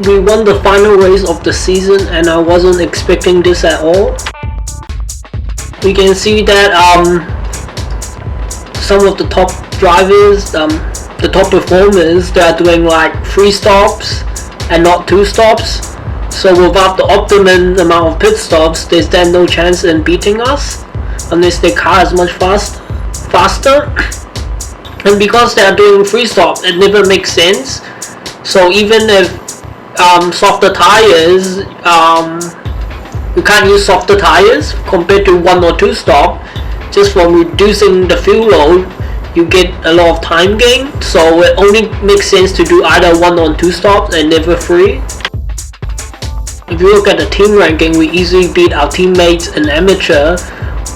We won the final race of the season and I wasn't expecting this at all. We can see that some of the top drivers, the top performers, they are doing like 3 stops and not 2 stops. So without the optimum amount of pit stops, there's then no chance in beating us unless their car is much faster. And because they are doing 3 stops, it never makes sense. So even if softer tires, you can't use softer tires compared to 1 or 2 stop. Just from reducing the fuel load, you get a lot of time gain. So it only makes sense to do either 1 or 2 stops and never 3. If you look at the team ranking, we easily beat our teammates in amateur,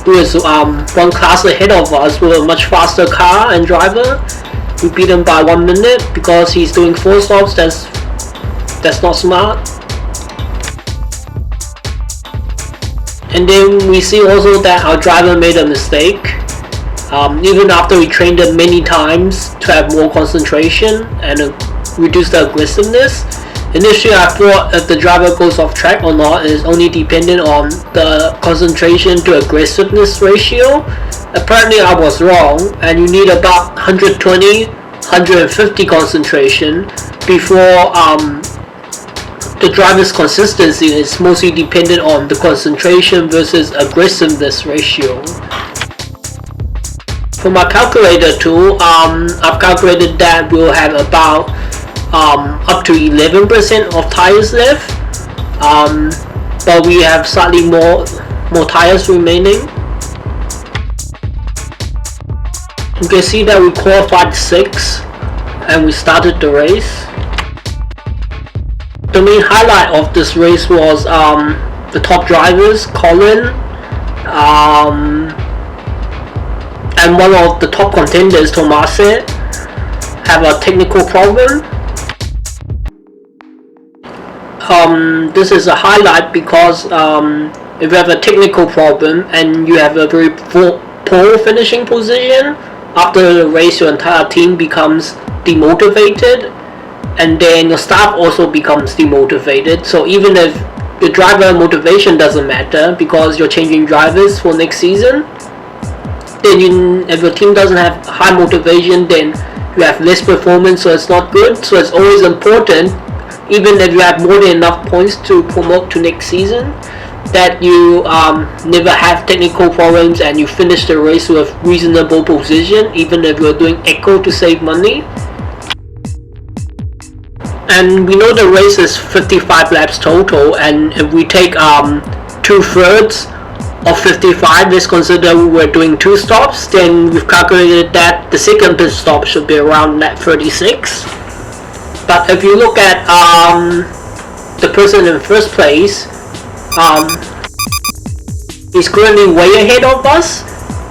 who is 1 class ahead of us with a much faster car and driver. We beat him by 1 minute because he's doing 4 stops. That's not smart. And then we see also that our driver made a mistake. Even after we trained him many times to have more concentration and reduce the aggressiveness. Initially I thought if the driver goes off track or not is only dependent on the concentration to aggressiveness ratio. Apparently I was wrong, and you need about 120-150 concentration before the driver's consistency is mostly dependent on the concentration versus aggressiveness ratio. For my calculator tool, I've calculated that we'll have about up to 11% of tires left, but we have slightly more tires remaining. You can see that we qualified 6 and we started the race. The main highlight of this race was the top drivers, Colin, and one of the top contenders, Tomase, have a technical problem. This is a highlight because if you have a technical problem and you have a very poor finishing position, after the race your entire team becomes demotivated, and then your staff also becomes demotivated. So even if the driver motivation doesn't matter because you're changing drivers for next season, then if your team doesn't have high motivation, then you have less performance, so it's not good. So it's always important, even if you have more than enough points to promote to next season, that you never have technical problems and you finish the race with reasonable position, even if you're doing echo to save money. And we know the race is 55 laps total, and if we take 2/3 of 55, let's consider we're doing 2 stops, then we've calculated that the second pit stop should be around lap 36. But if you look at the person in first place, he's currently way ahead of us.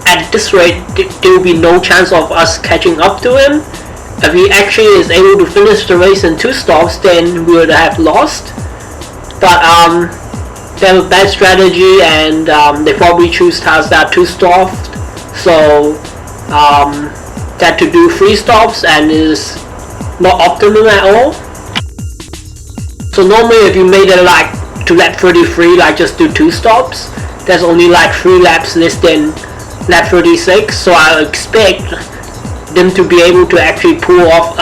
At this rate, there will be no chance of us catching up to him. If he actually is able to finish the race in 2 stops, then we would have lost. But they have a bad strategy, and they probably choose cars that are 2 stops, so that to do 3 stops and is not optimum at all. So normally if you made it like to lap 33, like just do 2 stops, there's only like 3 laps less than lap 36, so I expect them to be able to actually pull off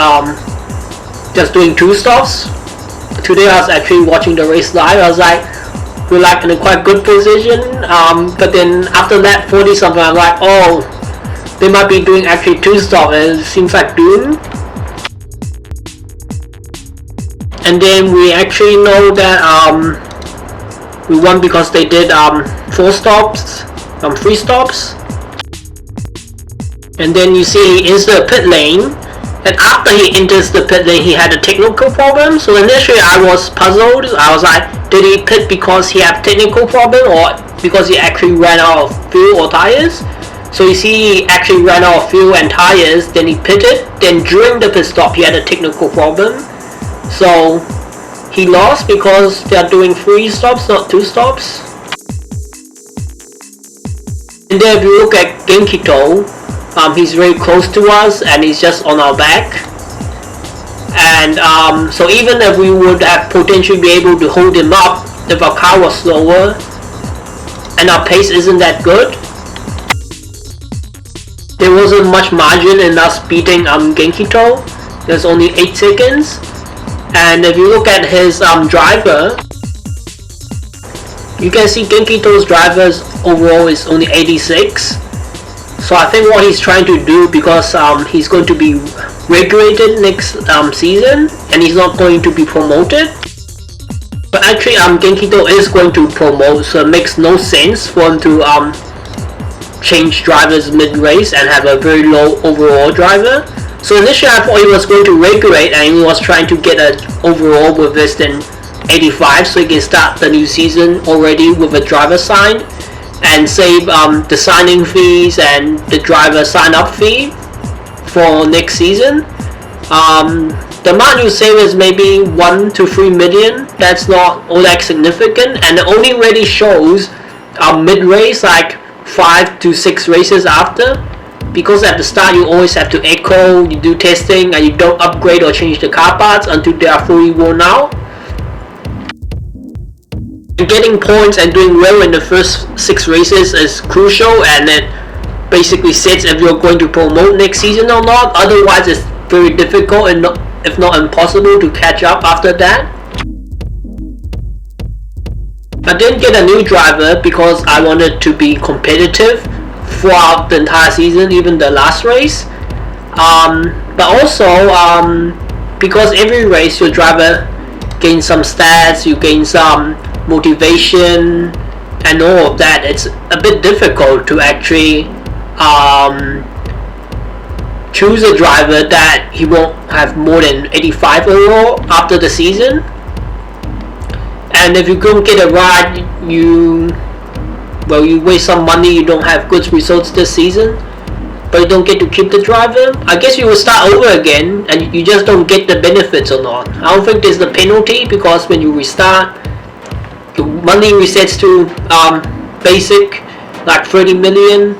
just doing 2 stops. Today I was actually watching the race live. I was like, we're like in a quite good position, but then after lap 40 something, I'm like, oh, they might be doing actually 2 stops, and it seems like doom. And then we actually know that we won because they did 4 stops, 3 stops. And then you see he enters the pit lane, and after he enters the pit lane he had a technical problem. So initially I was puzzled. I was like, did he pit because he had technical problem or because he actually ran out of fuel or tires? So you see he actually ran out of fuel and tires, then he pitted, then during the pit stop he had a technical problem. So he lost because they are doing 3 stops, not 2 stops. And then if you look at Genkito, he's very close to us and he's just on our back. And so even if we would have potentially be able to hold him up if our car was slower and our pace isn't that good, there wasn't much margin in us beating Genkito. There's only 8 seconds. And if you look at his driver, you can see Genkito's driver's overall is only 86. So I think what he's trying to do, because he's going to be regulated next season and he's not going to be promoted. But actually Genkito is going to promote, so it makes no sense for him to change drivers mid-race and have a very low overall driver. So initially I thought he was going to regulate and he was trying to get an overall with less than 85 so he can start the new season already with a driver signed and save the signing fees and the driver sign-up fee for next season. The amount you save is maybe 1 to 3 million. That's not all that significant, and it only really shows mid-race, like 5 to 6 races after, because at the start you always have to echo, you do testing, and you don't upgrade or change the car parts until they are fully worn out. Getting points and doing well in the first 6 races is crucial, and it basically sets if you're going to promote next season or not. Otherwise it's very difficult and if not impossible to catch up after that. I didn't get a new driver because I wanted to be competitive throughout the entire season, even the last race. But also because every race your driver gains some stats, you gain some motivation and all of that. It's a bit difficult to actually choose a driver that he won't have more than 85 overall after the season. And if you don't get it right, you waste some money, you don't have good results this season, but you don't get to keep the driver. I guess you will start over again and you just don't get the benefits or not. I don't think there's the penalty, because when you restart, your money resets to basic, like 30 million.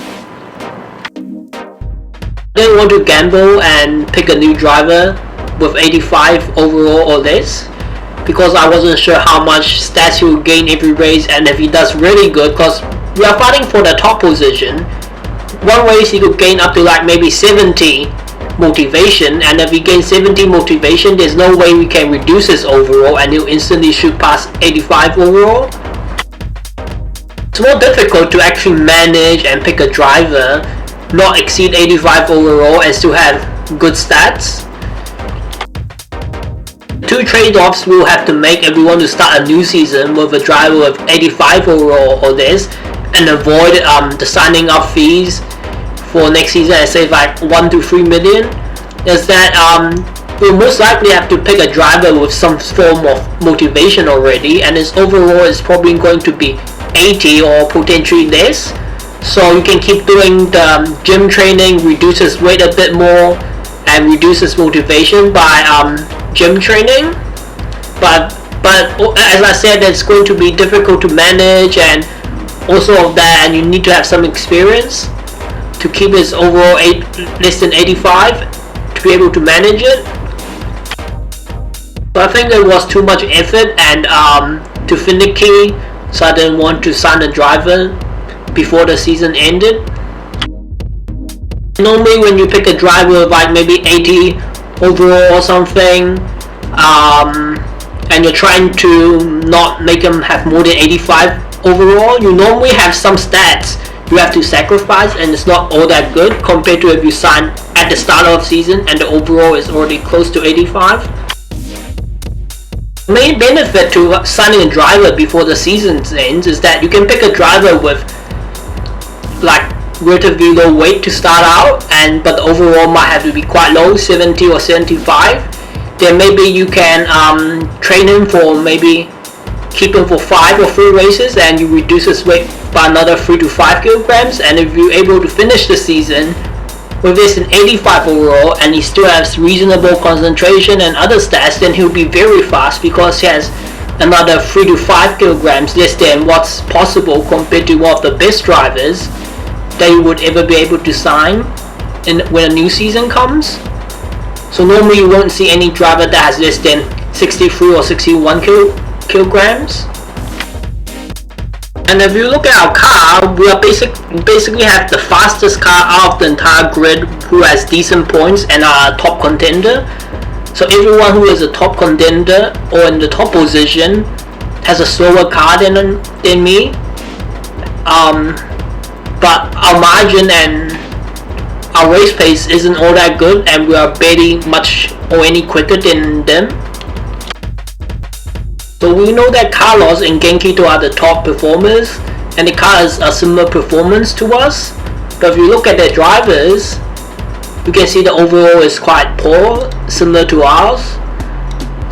I didn't want to gamble and pick a new driver with 85 overall or less, because I wasn't sure how much stats he will gain every race, and if he does really good, because we are fighting for the top position. One race he could gain up to like maybe 70 motivation, and if he gains 70 motivation, there's no way we can reduce his overall and he'll instantly shoot past 85 overall. It's more difficult to actually manage and pick a driver not exceed 85 overall and still have good stats. 2 trade-offs we'll have to make if we want to start a new season with a driver with 85 overall or less and avoid the signing up fees for next season and save like 1 to 3 million, is that we'll most likely have to pick a driver with some form of motivation already, and his overall is probably going to be 80 or potentially less. So you can keep doing the gym training, reduce his weight a bit more, and reduce his motivation by gym training. But as I said, it's going to be difficult to manage, and also of that, and you need to have some experience to keep his overall less than 85 to be able to manage it. So I think there was too much effort and too finicky, so I didn't want to sign a driver before the season ended. Normally when you pick a driver like maybe 80 overall or something, and you're trying to not make them have more than 85 overall, you normally have some stats you have to sacrifice, and it's not all that good compared to if you sign at the start of the season and the overall is already close to 85. The main benefit to signing a driver before the season ends is that you can pick a driver with like relatively low weight to start out, but the overall might have to be quite low, 70 or 75. Then maybe you can train him for maybe keep him for 5 or 3 races, and you reduce his weight by another 3 to 5 kilograms. And if you're able to finish the season with this an 85 overall and he still has reasonable concentration and other stats, then he'll be very fast because he has another 3 to 5 kilograms less than what's possible compared to one of the best drivers that you would ever be able to sign when a new season comes. So normally you won't see any driver that has less than 63 or 61 kilograms. And if you look at our car, we are basically have the fastest car out of the entire grid who has decent points and are a top contender. So everyone who is a top contender or in the top position has a slower car than me. But our margin and our race pace isn't all that good, and we are barely much or any quicker than them. So we know that Carlos and Genkito are the top performers, and the car has a similar performance to us. But if you look at their drivers, you can see the overall is quite poor, similar to ours.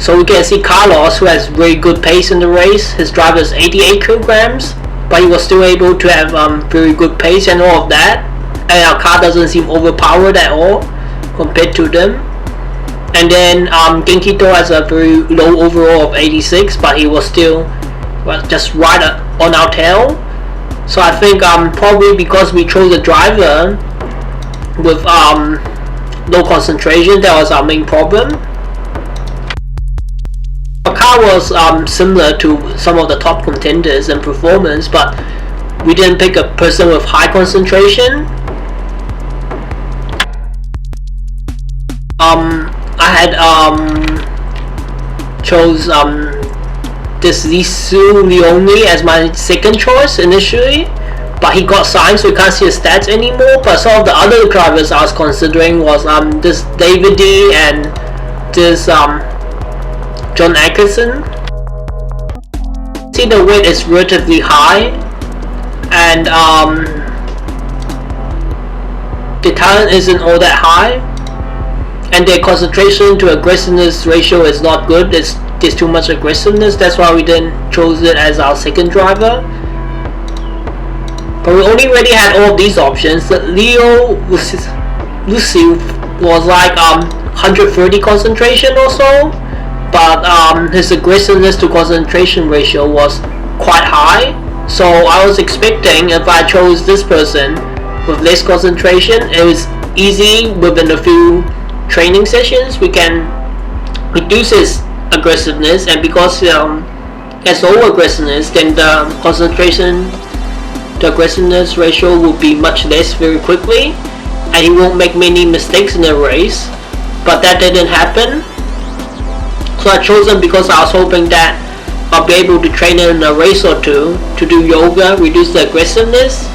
So we can see Carlos, who has very good pace in the race. His driver is 88 kilograms, but he was still able to have very good pace and all of that. And our car doesn't seem overpowered at all compared to them. And then Genkito has a very low overall of 86, but he was still just right on our tail. So I think probably because we chose a driver with low concentration, that was our main problem. Our car was similar to some of the top contenders in performance, but we didn't pick a person with high concentration. I had chose this Lisu Leone as my second choice initially, but he got signed so you can't see his stats anymore. But some of the other drivers I was considering was this David D and this John Atkinson. See, the weight is relatively high, and the talent isn't all that high, and their concentration to aggressiveness ratio is not good. There's too much aggressiveness. That's why we didn't choose it as our second driver. But we only really had all of these options. Leo Lucy was like 130 concentration or so, but his aggressiveness to concentration ratio was quite high. So I was expecting if I chose this person with less concentration, it was easy within a few training sessions we can reduce his aggressiveness, and because he has low aggressiveness, then the concentration to aggressiveness ratio will be much less very quickly, and he won't make many mistakes in the race. But that didn't happen, so I chose him because I was hoping that I'll be able to train him in a race or two to do yoga, reduce the aggressiveness,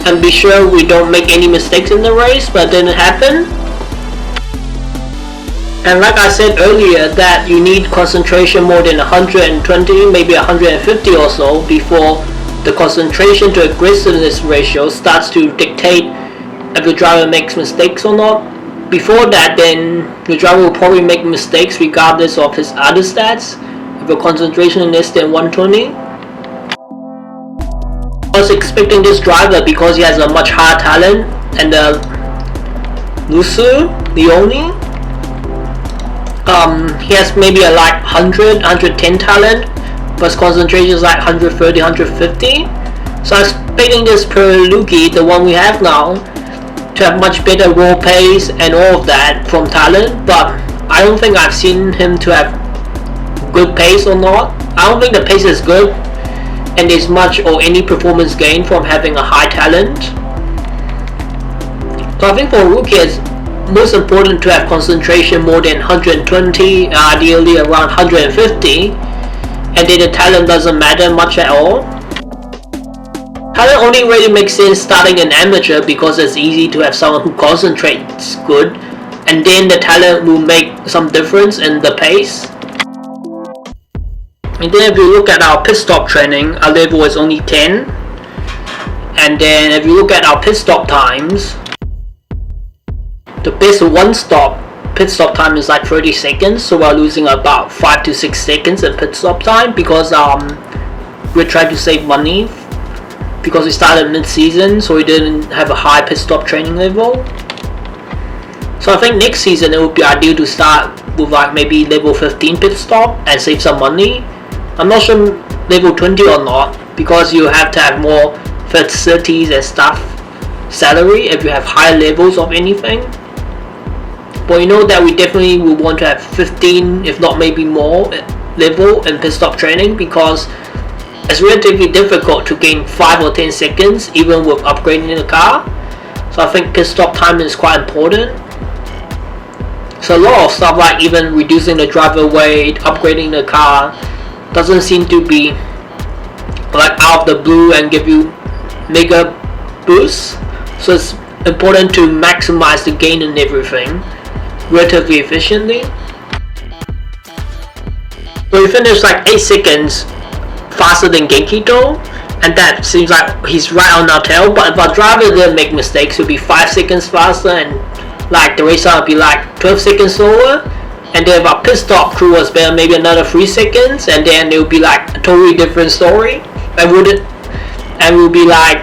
and be sure we don't make any mistakes in the race. But it didn't happen. And like I said earlier, that you need concentration more than 120, maybe 150 or so before the concentration to aggressiveness ratio starts to dictate if the driver makes mistakes or not. Before that, then the driver will probably make mistakes regardless of his other stats if the concentration is less than 120. I was expecting this driver because he has a much higher talent, and Lusu Leone, he has maybe a like 100, 110 talent, but his concentration is like 130, 150. So I was expecting this Perlugi, the one we have now, to have much better raw pace and all of that from talent, but I don't think I've seen him to have good pace or not. I don't think the pace is good, and there's much or any performance gain from having a high talent. So I think for a rookie, it's most important to have concentration more than 120, ideally around 150, and then the talent doesn't matter much at all. Talent only really makes sense starting an amateur because it's easy to have someone who concentrates good, and then the talent will make some difference in the pace. And then if you look at our pit stop training, our level is only 10, and then if you look at our pit stop times, the best pit stop time is like 30 seconds, so we're losing about 5 to 6 seconds in pit stop time because we're trying to save money because we started mid-season, so we didn't have a high pit stop training level. So I think next season it would be ideal to start with like maybe level 15 pit stop and save some money. I'm not sure level 20 or not, because you have to have more facilities and stuff salary if you have higher levels of anything. but we know that we definitely will want to have 15, if not maybe more, level in pit stop training, because it's relatively difficult to gain 5 or 10 seconds even with upgrading the car. So I think pit stop time is quite important. So a lot of stuff like even reducing the driver weight, upgrading the car, doesn't seem to be like out of the blue and give you mega boosts. So it's important to maximize the gain and everything relatively efficiently. So we finished like 8 seconds faster than Genkito, and that seems like he's right on our tail. But if our driver didn't make mistakes, he'll be 5 seconds faster, and like the race will be like 12 seconds slower. And then if our pit stop crew was better, maybe another 3 seconds, and then it would be like a totally different story. And we'll be like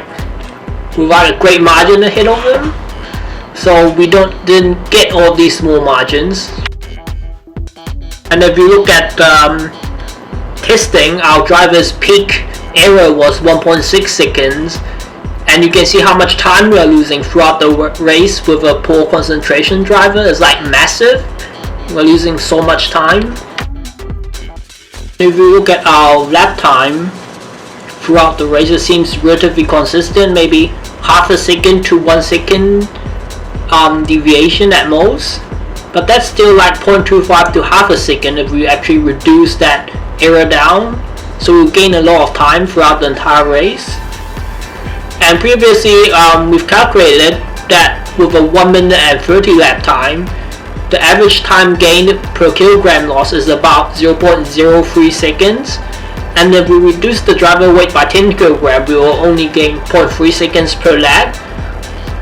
without a great margin ahead of them. So we didn't get all these small margins. And if you look at testing, our driver's peak error was 1.6 seconds, and you can see how much time we are losing throughout the race with a poor concentration driver. It's like massive. We're losing so much time. If you look at our lap time throughout the race, it seems relatively consistent, maybe half a second to 1 second deviation at most. But that's still like 0.25 to half a second if we actually reduce that error down. So we'll gain a lot of time throughout the entire race. And previously we've calculated that with a 1 minute and 30 lap time, the average time gained per kilogram loss is about 0.03 seconds. And if we reduce the driver weight by 10 kg, we will only gain 0.3 seconds per lap.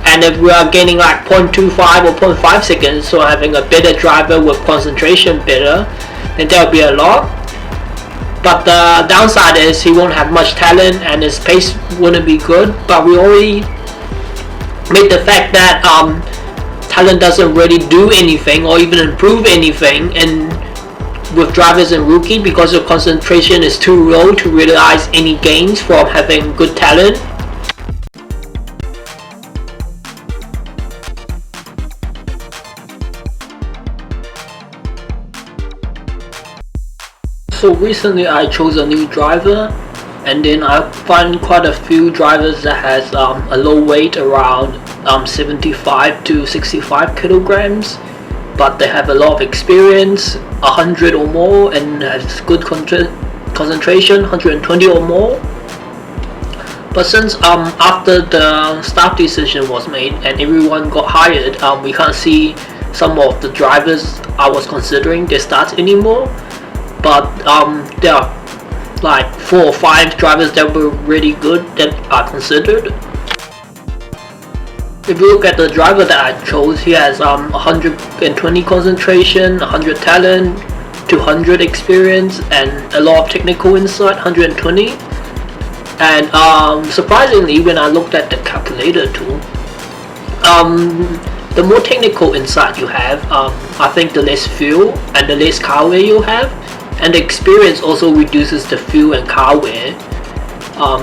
And if we are gaining like 0.25 or 0.5 seconds, so having a better driver with concentration better, then that will be a lot. But the downside is he won't have much talent and his pace wouldn't be good. But we already made the fact that talent doesn't really do anything or even improve anything with drivers and rookie, because your concentration is too low to realize any gains from having good talent. So recently I chose a new driver, and then I find quite a few drivers that has a low weight around 75 to 65 kilograms, but they have a lot of experience, 100 or more, and has good concentration, 120 or more. But since after the staff decision was made and everyone got hired, we can't see some of the drivers I was considering their starts anymore. But there are like 4 or 5 drivers that were really good that are considered. If you look at the driver that I chose, he has 120 concentration, 100 talent, 200 experience, and a lot of technical insight, 120. And surprisingly, when I looked at the calculator tool, the more technical insight you have, I think the less fuel and the less car wear you have. And the experience also reduces the fuel and car wear.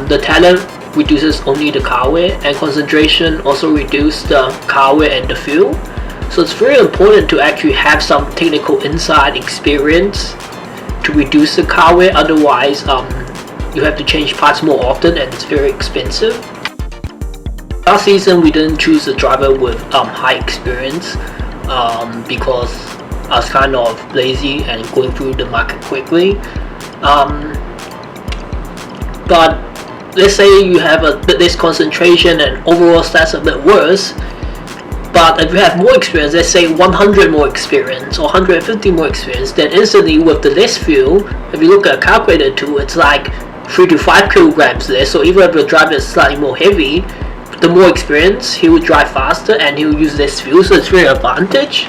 The talent reduces only the car wear, and concentration also reduces the car wear and the fuel. So it's very important to actually have some technical insight experience to reduce the car wear. Otherwise, you have to change parts more often and it's very expensive. Last season we didn't choose a driver with high experience because I was kind of lazy and going through the market quickly. But let's say you have a bit less concentration and overall stats a bit worse, but if you have more experience, let's say 100 more experience or 150 more experience, then instantly with the less fuel, if you look at a calculator tool, it's like 3 to 5 kilograms less. So even if your driver is slightly more heavy, the more experience, he will drive faster and he will use less fuel, so it's very advantage.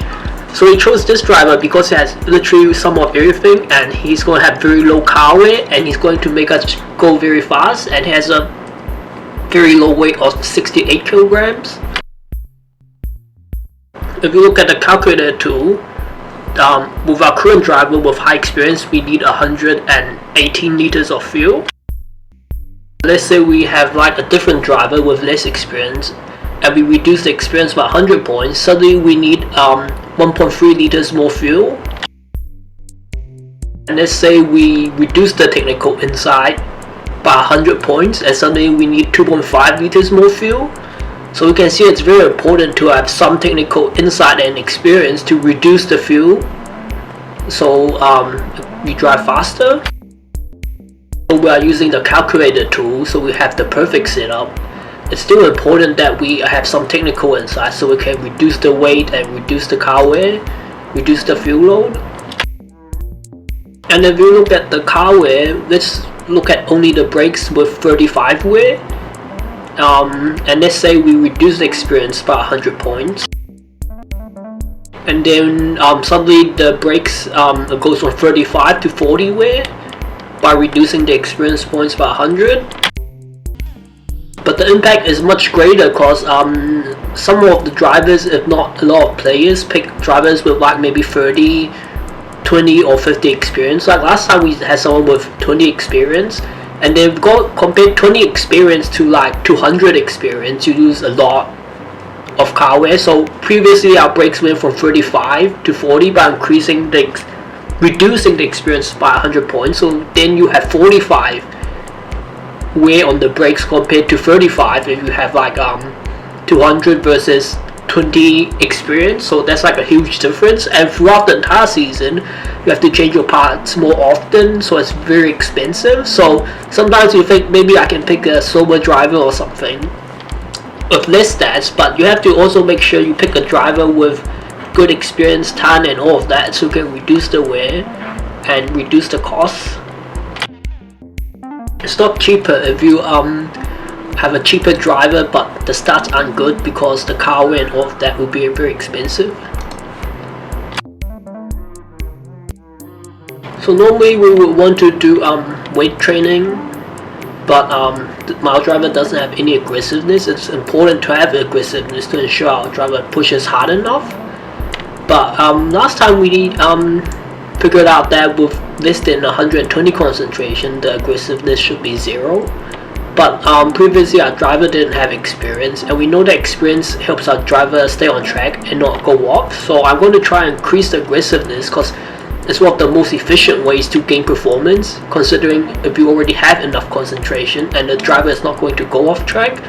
So we chose this driver because he has literally some of everything, and he's going to have very low car weight, and he's going to make us go very fast, and he has a very low weight of 68 kilograms. If you look at the calculator tool, with our current driver with high experience, we need 118 liters of fuel. Let's say we have like a different driver with less experience, and we reduce the experience by 100 points. Suddenly we need 1.3 liters more fuel. And let's say we reduce the technical insight by 100 points and suddenly we need 2.5 liters more fuel. So you can see it's very important to have some technical insight and experience to reduce the fuel, so we drive faster. So we are using the calculator tool, so we have the perfect setup. It's still important that we have some technical insight so we can reduce the weight and reduce the car wear, reduce the fuel load. And if you look at the car wear, let's look at only the brakes with 35 wear. And let's say we reduce the experience by 100 points. And then suddenly the brakes goes from 35 to 40 wear by reducing the experience points by 100. But the impact is much greater because some of the drivers, if not a lot of players, pick drivers with like maybe 30, 20 or 50 experience. Like last time we had someone with 20 experience, and they've got compared 20 experience to like 200 experience, you lose a lot of car wear. So previously our brakes went from 35 to 40 by reducing the experience by 100 points. So then you have 45 wear on the brakes compared to 35 if you have like 200 versus 20 experience. So that's like a huge difference, and throughout the entire season you have to change your parts more often, so it's very expensive. So sometimes you think maybe I can pick a sober driver or something with less stats, but you have to also make sure you pick a driver with good experience, time and all of that, so you can reduce the wear and reduce the costs. It's not cheaper if you have a cheaper driver but the stats aren't good, because the car wear and all of that will be very expensive. So normally we would want to do weight training, but my driver doesn't have any aggressiveness. It's important to have aggressiveness to ensure our driver pushes hard enough. But last time we figured out that with less than 120 concentration the aggressiveness should be 0. But previously our driver didn't have experience, and we know that experience helps our driver stay on track and not go off. So I'm going to try and increase the aggressiveness because it's one of the most efficient ways to gain performance, considering if you already have enough concentration and the driver is not going to go off track.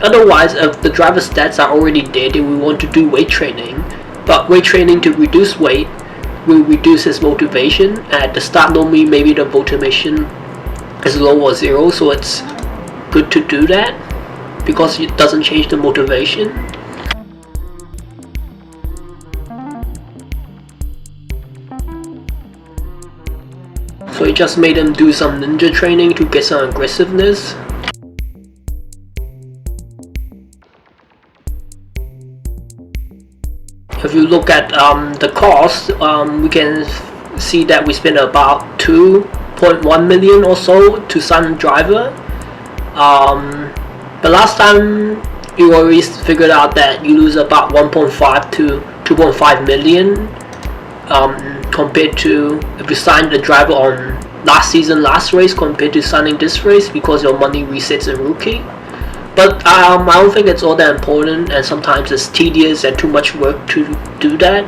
Otherwise, if the driver's stats are already there, then we want to do weight training. But weight training to reduce weight will reduce his motivation. At the start normally maybe the motivation is low or 0, so it's good to do that because it doesn't change the motivation. So he just made him do some ninja training to get some aggressiveness. If you look at the cost, we can see that we spent about 2.1 million or so to sign a driver. But last time you already figured out that you lose about 1.5 to 2.5 million compared to if you signed the driver on last race compared to signing this race, because your money resets in rookie. But I don't think it's all that important, and sometimes it's tedious and too much work to do that.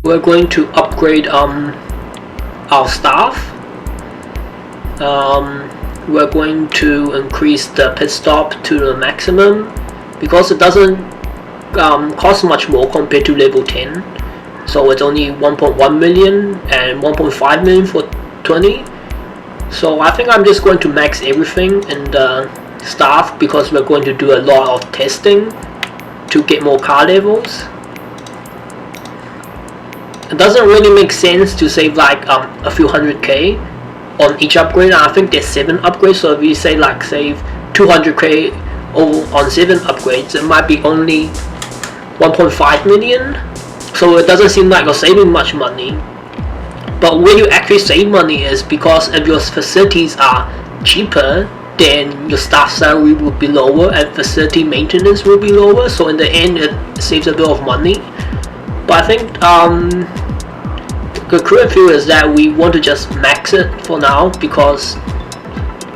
We're going to upgrade our staff. We're going to increase the pit stop to the maximum because it doesn't cost much more compared to level 10. So it's only 1.1 million and 1.5 million for 20. So I think I'm just going to max everything in the staff because we're going to do a lot of testing to get more car levels. It doesn't really make sense to save like a few 100k on each upgrade. I think there's 7 upgrades, so if you say like save 200k on 7 upgrades, it might be only 1.5 million. So it doesn't seem like you're saving much money. But where you actually save money is because if your facilities are cheaper, then your staff salary will be lower and facility maintenance will be lower. So in the end, it saves a bit of money. But I think the current view is that we want to just max it for now because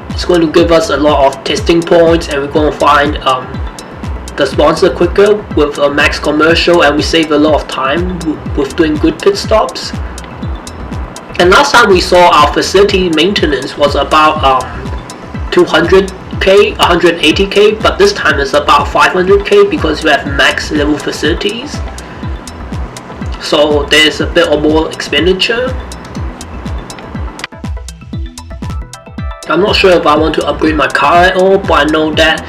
it's going to give us a lot of testing points, and we're going to find the sponsor quicker with a max commercial, and we save a lot of time with doing good pit stops. And last time we saw our facility maintenance was about 200k, 180k, but this time it's about 500k because we have max level facilities. So there's a bit of more expenditure. I'm not sure if I want to upgrade my car at all, but I know that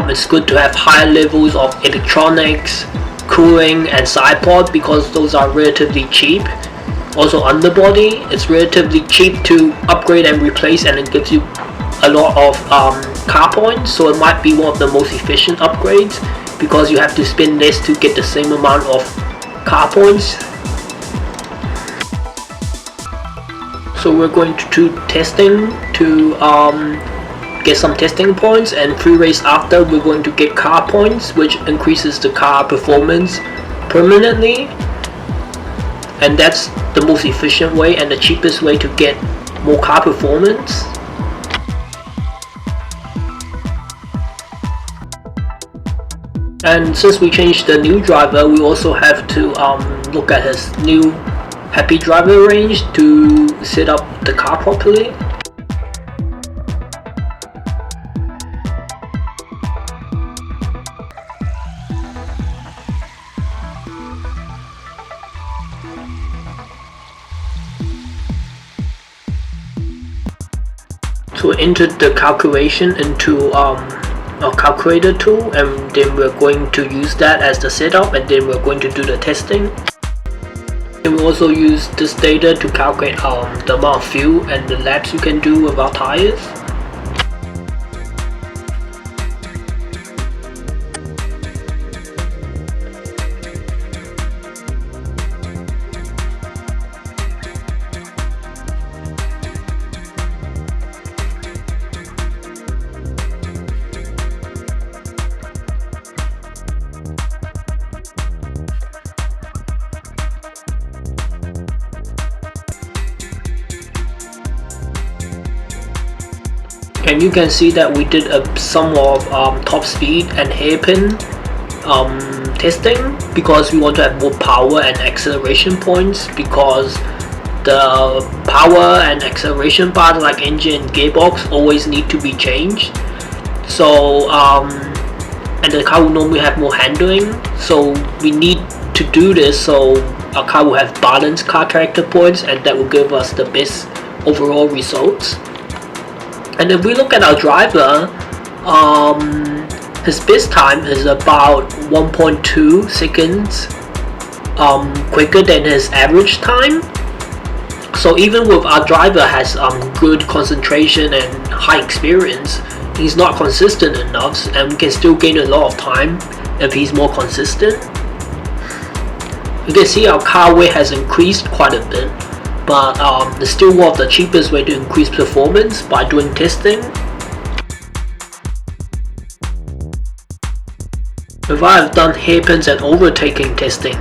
it's good to have higher levels of electronics, cooling and side pod because those are relatively cheap. Also underbody, it's relatively cheap to upgrade and replace, and it gives you a lot of car points, so it might be one of the most efficient upgrades because you have to spend less to get the same amount of car points. So we're going to do testing to get some testing points, and free race after we're going to get car points, which increases the car performance permanently, and that's the most efficient way and the cheapest way to get more car performance. And since we changed the new driver, we also have to look at his new happy driver range to set up the car properly. So we entered the calculation into a calculator tool, and then we're going to use that as the setup, and then we're going to do the testing. And we also use this data to calculate the amount of fuel and the laps you can do with our tires. And you can see that we did some of top speed and hairpin testing because we want to have more power and acceleration points, because the power and acceleration part like engine and gearbox always need to be changed. So and the car will normally have more handling, so we need to do this so our car will have balanced car character points, and that will give us the best overall results. And if we look at our driver, his best time is about 1.2 seconds quicker than his average time. So even with our driver has good concentration and high experience, he's not consistent enough, and we can still gain a lot of time if he's more consistent. You can see our car weight has increased quite a bit, but it's still one of the cheapest way to increase performance by doing testing. If I have done hairpins and overtaking testing,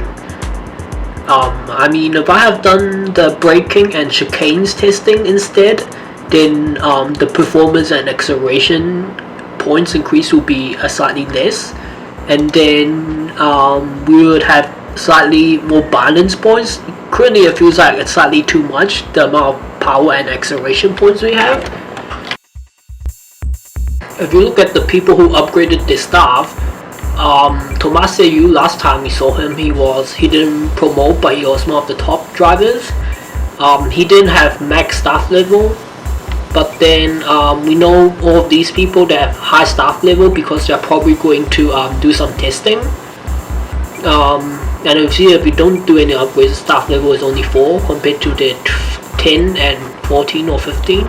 if I have done the braking and chicanes testing instead, then the performance and acceleration points increase will be slightly less, and then we would have slightly more balance points. Currently it feels like it's slightly too much, the amount of power and acceleration points we have. If you look at the people who upgraded their staff, Tomase Yu, last time we saw him, he didn't promote, but he was one of the top drivers. He didn't have max staff level, but then we know all of these people that have high staff level because they're probably going to do some testing. And you see, if we don't do any upgrades, staff level is only 4 compared to the 10 and 14 or 15.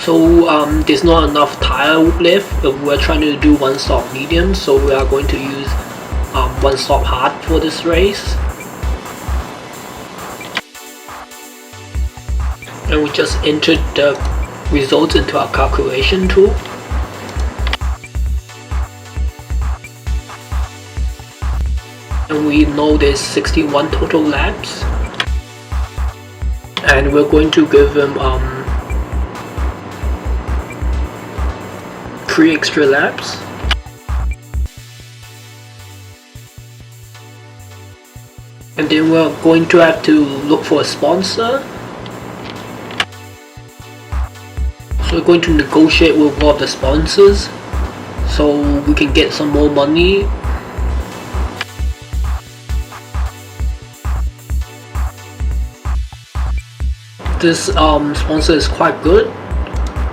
So there's not enough tire left if we're trying to do one stop medium, so we are going to use one stop hard for this race. And we just entered the results into our calculation tool. And we know there's 61 total laps, and we're going to give him 3 extra laps. And then we're going to have to look for a sponsor. So we're going to negotiate with one of the sponsors so we can get some more money. This sponsor is quite good,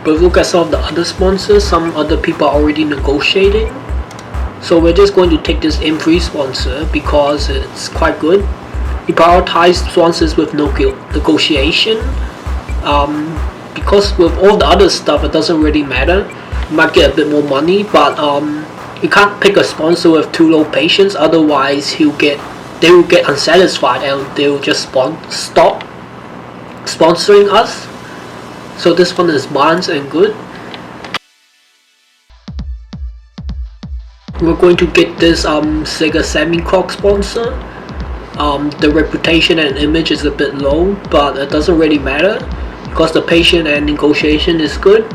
but look at some of the other sponsors. Some other people are already negotiating. So we're just going to take this M3 sponsor because it's quite good. We prioritize sponsors with negotiation. Because with all the other stuff, it doesn't really matter. You might get a bit more money, but you can't pick a sponsor with too low patience. Otherwise, they will get unsatisfied and they will just stop sponsoring us. So this one is balanced and good. We're going to get this Sega semi-clock sponsor. The reputation and image is a bit low, but it doesn't really matter because the patience and negotiation is good.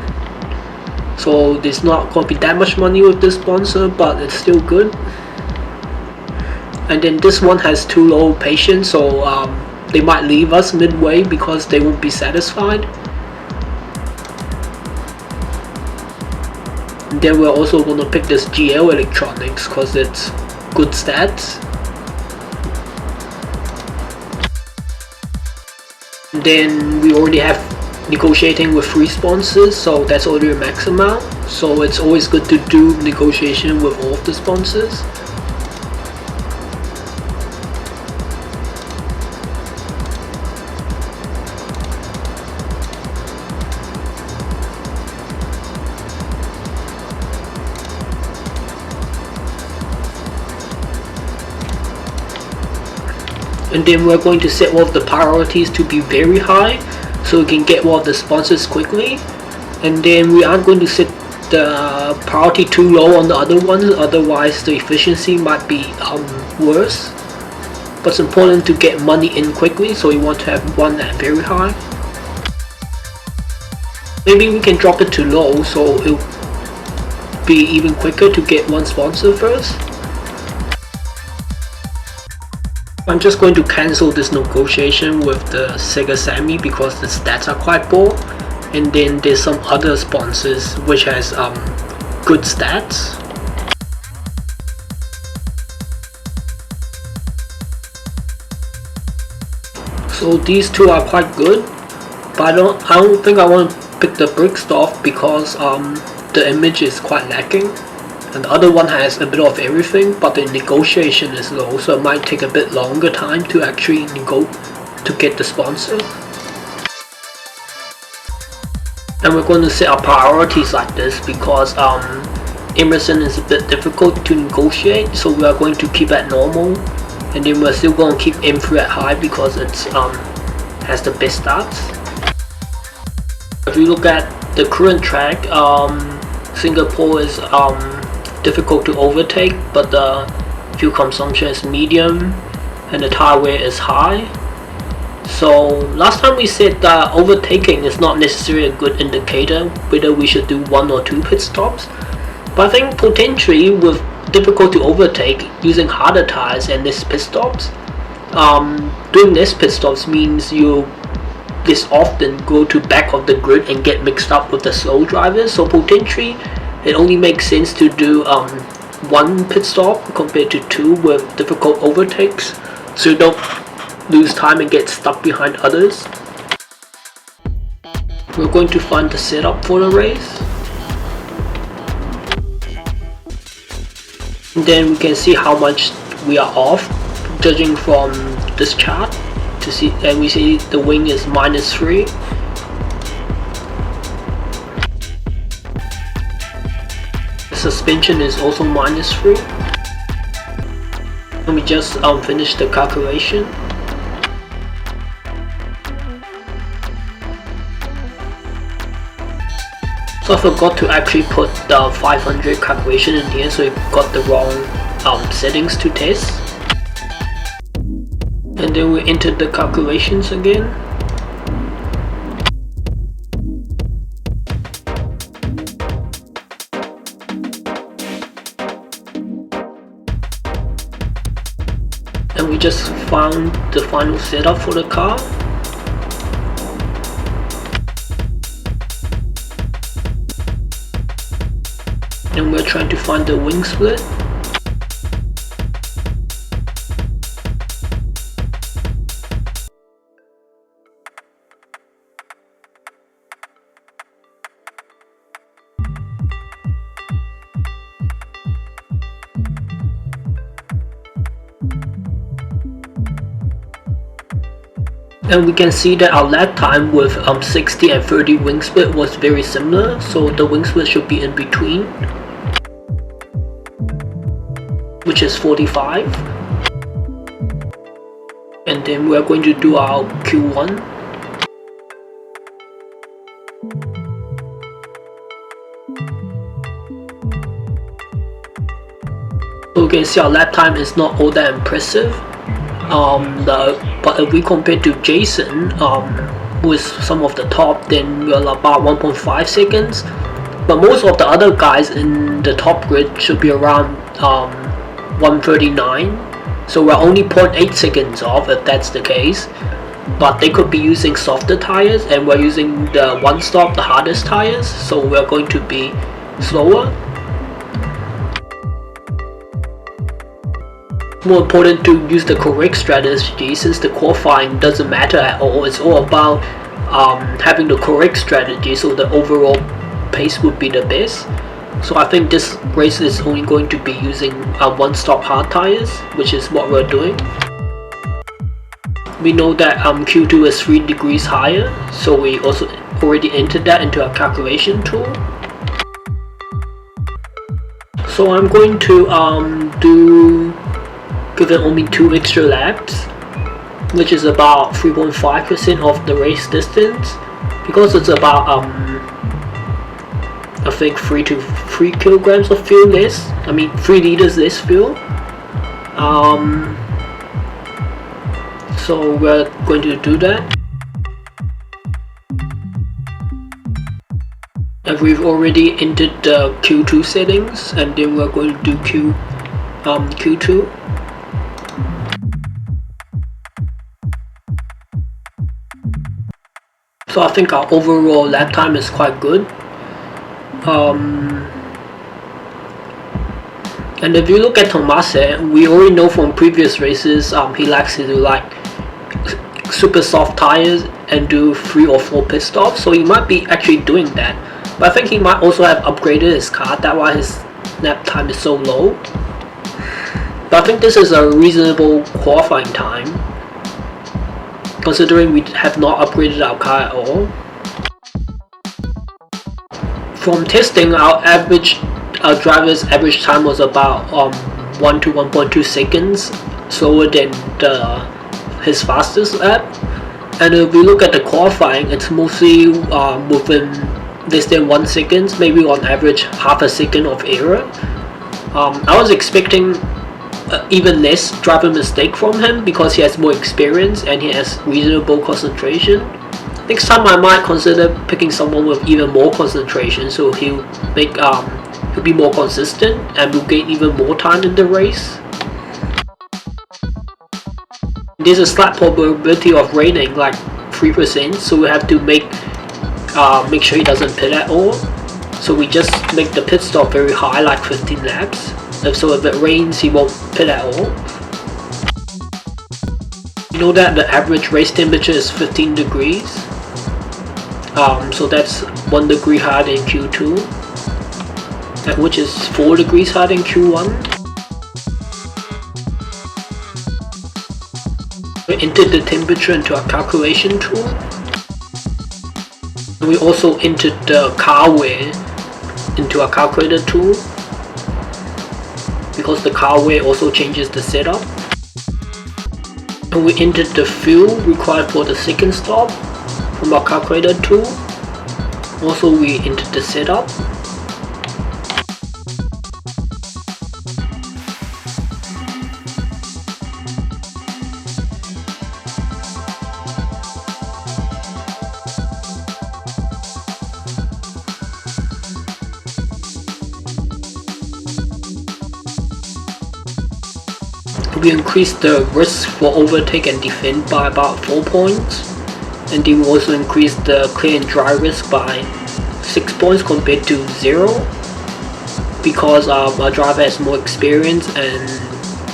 So there's not going to be that much money with this sponsor, but it's still good. And then this one has too low patience, so they might leave us midway because they won't be satisfied. And then we're also going to pick this GL Electronics because it's good stats. And then we already have negotiating with 3 sponsors, so that's already a max amount. So it's always good to do negotiation with all of the sponsors. And then we're going to set one of the priorities to be very high so we can get one of the sponsors quickly. And then we aren't going to set the priority too low on the other ones, otherwise the efficiency might be worse. But it's important to get money in quickly, so we want to have one at very high. Maybe we can drop it to low so it'll be even quicker to get one sponsor first. I'm just going to cancel this negotiation with the Sega Sammy because the stats are quite poor, and then there's some other sponsors which has good stats. So these two are quite good, but I don't think I want to pick the Brickstop because the image is quite lacking. And the other one has a bit of everything, but the negotiation is low, so it might take a bit longer time to actually get the sponsor. And we're going to set our priorities like this because Emerson is a bit difficult to negotiate, so we are going to keep at normal, and then we're still going to keep M3 at high because it's has the best stats. If you look at the current track, Singapore is difficult to overtake, but the fuel consumption is medium and the tire wear is high. So last time we said that overtaking is not necessarily a good indicator whether we should do 1 or 2 pit stops, but I think potentially with difficult to overtake using harder tires and less pit stops, doing less pit stops means you less often go to back of the grid and get mixed up with the slow drivers. So potentially it only makes sense to do 1 pit stop compared to 2 with difficult overtakes, so you don't lose time and get stuck behind others. We're going to find the setup for the race. And then we can see how much we are off, judging from this chart. To see, and we see the wing is -3. Suspension is also -3. Let me just finish the calculation. So I forgot to actually put the 500 calculation in here, so I got the wrong settings to test. And then we entered the calculations again. and we just found the final setup for the car. And we're trying to find the wing split. And we can see that our lap time with 60 and 30 wing split was very similar, so the wing split should be in between, which is 45. And then we are going to do our Q1. So you can see our lap time is not all that impressive. But if we compare to Jason, with some of the top, then we're about 1.5 seconds. But most of the other guys in the top grid should be around 139. So we're only 0.8 seconds off if that's the case. But they could be using softer tires, and we're using the one stop, the hardest tires. So we're going to be slower. More important to use the correct strategy, since the qualifying doesn't matter at all. It's all about having the correct strategy, so the overall pace would be the best. So I think this race is only going to be using one stop hard tires, which is what we're doing. We know that Q2 is 3 degrees higher, so we also already entered that into our calculation tool. So I'm going to give it only 2 extra laps, which is about 3.5% of the race distance, because it's about I think 3 kilograms of fuel less. I mean 3 liters less fuel. So we're going to do that, and we've already entered the Q2 settings, and then we're going to do Q2. So I think our overall lap time is quite good. And if you look at Tomase, we already know from previous races he likes to do like super soft tires and do 3 or 4 pit stops. So he might be actually doing that. But I think he might also have upgraded his car, that's why his lap time is so low. But I think this is a reasonable qualifying time, considering we have not upgraded our car at all. From testing, our driver's average time was about 1 to 1.2 seconds slower than his fastest lap. And if we look at the qualifying, it's mostly within less than 1 second, maybe on average half a second of error. I was expecting even less driver mistake from him because he has more experience and he has reasonable concentration. Next time I might consider picking someone with even more concentration, so he'll be more consistent and will gain even more time in the race. There's a slight probability of raining, like 3%, so we have to make sure he doesn't pit at all. So we just make the pit stop very high, like 15 laps. So if it rains, he won't pit at all. You know that the average race temperature is 15 degrees. So that's 1 degree higher than Q2, which is 4 degrees higher than Q1. We entered the temperature into our calculation tool. We also entered the car wear into our calculator tool, because the car wear also changes the setup. And we entered the fuel required for the second stop from our calculator tool. Also we entered the setup. we increased the risk for overtake and defend by about 4 points, and then we also increased the clear and dry risk by 6 points compared to 0, because our driver has more experience and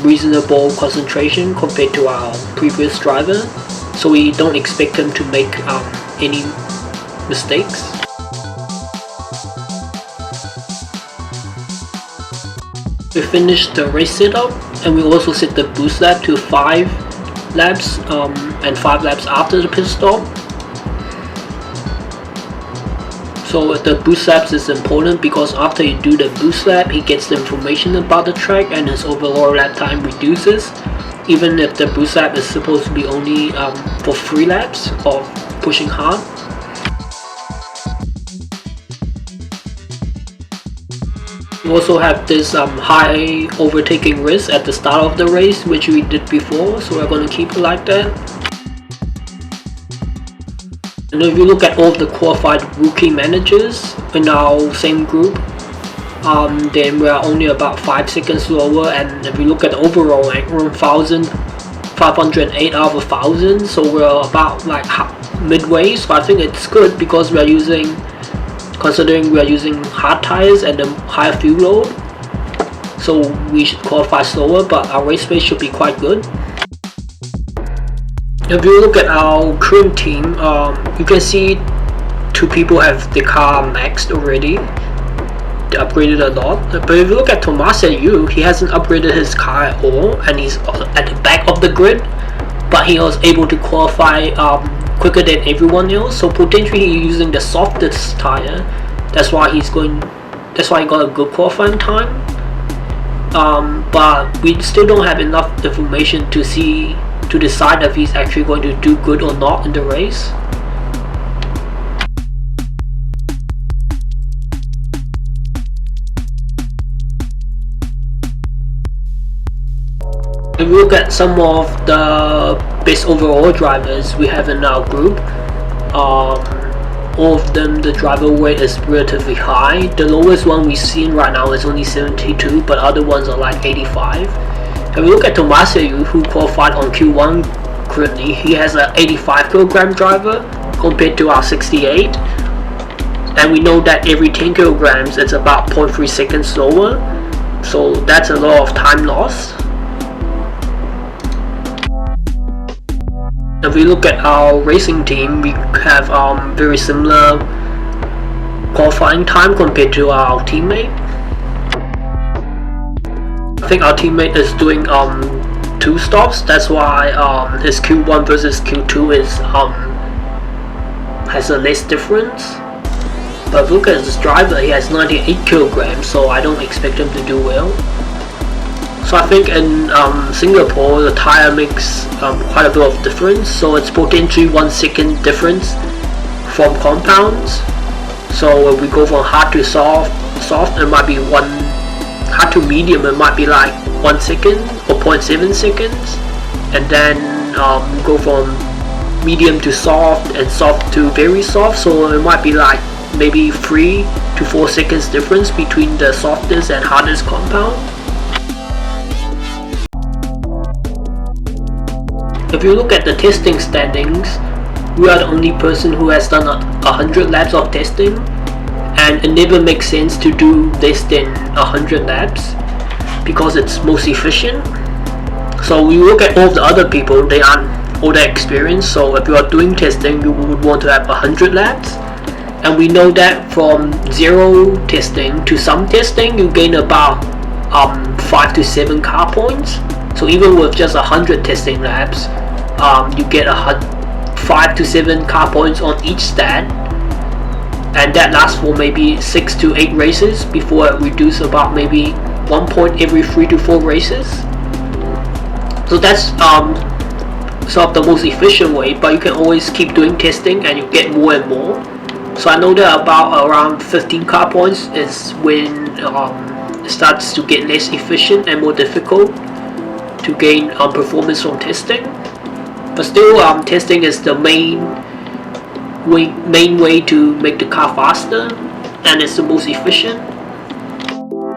reasonable concentration compared to our previous driver, so we don't expect him to make any mistakes. We finished the race setup, and we also set the boost lap to 5 laps and 5 laps after the pit stop. So the boost laps is important because after you do the boost lap, he gets the information about the track and his overall lap time reduces, even if the boost lap is supposed to be only for 3 laps of pushing hard. We also have this high overtaking risk at the start of the race, which we did before, so we're going to keep it like that. And if you look at all the qualified rookie managers in our same group, then we're only about 5 seconds slower, and if you look at the overall rank, we're 1,508 out of 1,000, so we're about like midway, so I think it's good because considering we are using hard tires and a higher fuel load, so we should qualify slower, but our race pace should be quite good. If you look at our current team, you can see 2 people have the car maxed already. They upgraded a lot, but if you look at Tomasiu, he hasn't upgraded his car at all, and he's at the back of the grid, but he was able to qualify quicker than everyone else, so potentially he's using the softest tire. That's why he got a good qualifying time. But we still don't have enough information to decide if he's actually going to do good or not in the race. If we look at some of the best overall drivers we have in our group, all of them, the driver weight is relatively high. The lowest one we've seen right now is only 72, but other ones are like 85. If we look at Tomasiu, who qualified on Q1 currently, he has an 85 kilogram driver compared to our 68, and we know that every 10 kilograms it's about 0.3 seconds slower, so that's a lot of time lost. If we look at our racing team, we have very similar qualifying time compared to our teammate. I think our teammate is doing 2 stops, that's why his Q1 versus Q2 is has a less difference. But if you look at this driver, he has 98 kilograms, so I don't expect him to do well. So I think in Singapore, the tire makes quite a bit of difference, so it's potentially 1 second difference from compounds. So if we go from hard to soft, it might be hard to medium, it might be like 1 second or 0.7 seconds, and then go from medium to soft and soft to very soft, so it might be like maybe 3 to 4 seconds difference between the softest and hardest compound. If you look at the testing standings, we are the only person who has done 100 laps of testing, and it never makes sense to do less than 100 laps because it's most efficient. So we look at all the other people, they aren't all that experienced, so if you are doing testing, you would want to have 100 laps, and we know that from 0 testing to some testing, you gain about 5 to 7 car points. So even with just 100 testing laps, you get 5 to 7 car points on each stat, and that lasts for maybe 6 to 8 races before it reduces about maybe 1 point every 3 to 4 races. So that's sort of the most efficient way, but you can always keep doing testing and you get more and more. So I know that about around 15 car points is when it starts to get less efficient and more difficult to gain performance from testing. But still, testing is the main way to make the car faster, and it's the most efficient.